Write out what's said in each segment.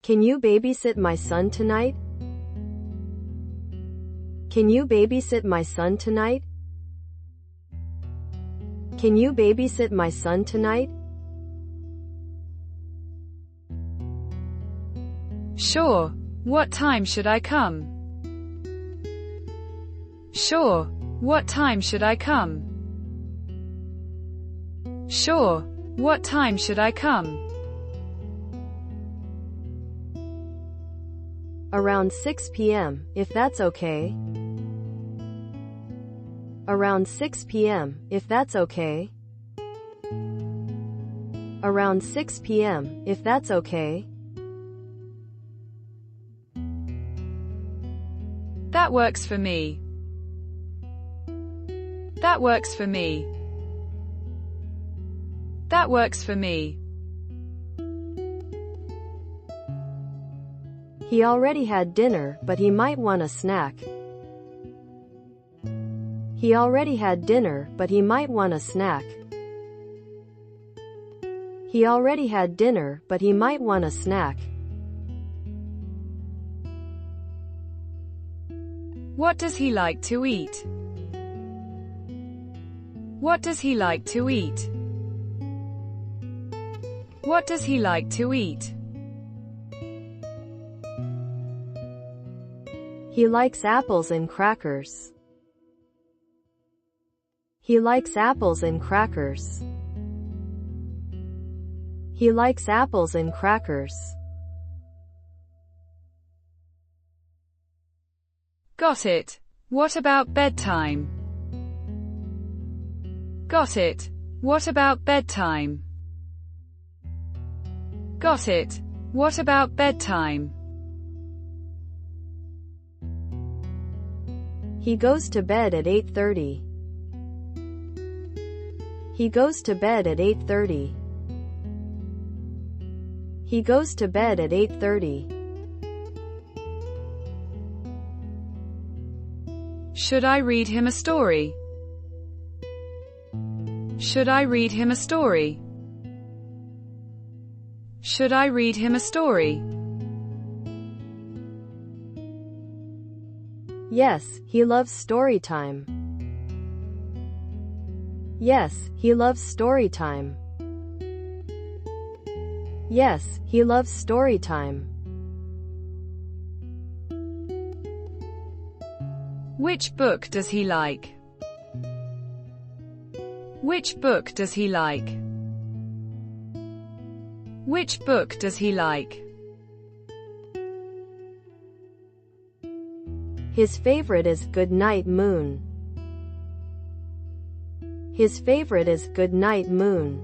Can you babysit my son tonight? Can you babysit my son tonight? Can you babysit my son tonight? Sure. What time should I come? Sure. What time should I come? Sure. What time should I come? Around 6 p.m., if that's okay. Around 6 p.m., if that's okay. Around 6 p.m., if that's okay. That works for me. That works for me. That works for me. He already had dinner, but he might want a snack. He already had dinner, but he might want a snack. He already had dinner, but he might want a snack. What does he like to eat? What does he like to eat? What does he like to eat? He likes apples and crackers. He likes apples and crackers. He likes apples and crackers. Got it. What about bedtime? Got it. What about bedtime? Got it. What about bedtime? He goes to bed at 8:30. He goes to bed at 8:30. He goes to bed at 8:30. Should I read him a story? Should I read him a story? Should I read him a story? Yes, he loves story time. Yes, he loves story time. Yes, he loves story time. Which book does he like? Which book does he like? Which book does he like? His favorite is Good Night Moon. His favorite is Good Night Moon.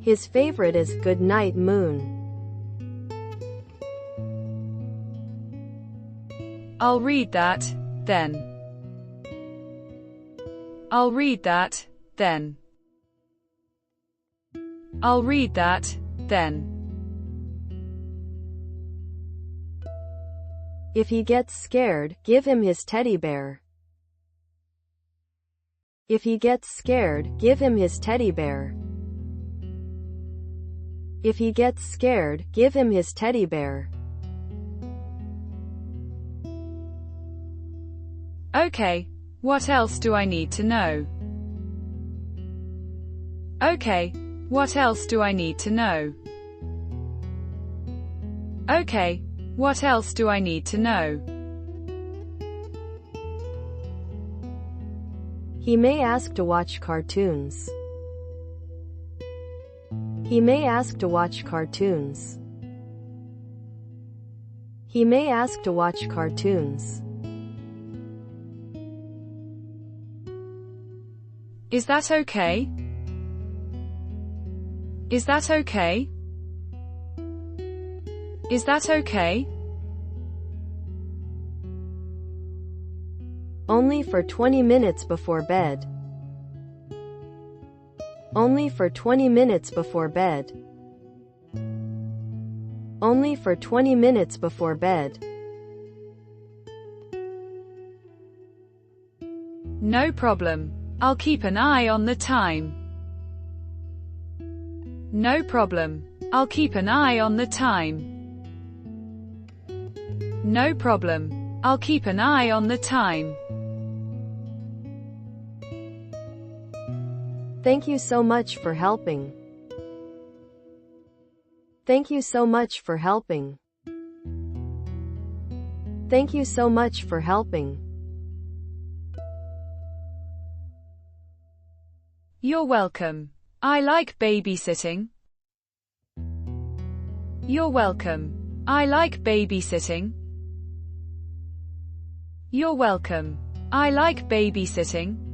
His favorite is Good Night Moon. I'll read that, then. I'll read that, then. I'll read that, then. If he gets scared, give him his teddy bear. If he gets scared, give him his teddy bear. If he gets scared, give him his teddy bear. Okay, what else do I need to know? Okay, what else do I need to know? Okay, what else do I need to know? He may ask to watch cartoons. He may ask to watch cartoons. He may ask to watch cartoons. Is that okay? Is that okay? Is that okay? Only for 20 minutes before bed. Only for 20 minutes before bed. Only for 20 minutes before bed. No problem. I'll keep an eye on the time. No problem. I'll keep an eye on the time. No problem. I'll keep an eye on the time. Thank you so much for helping. Thank you so much for helping. Thank you so much for helping. You're welcome. I like babysitting. You're welcome. I like babysitting. You're welcome. I like babysitting.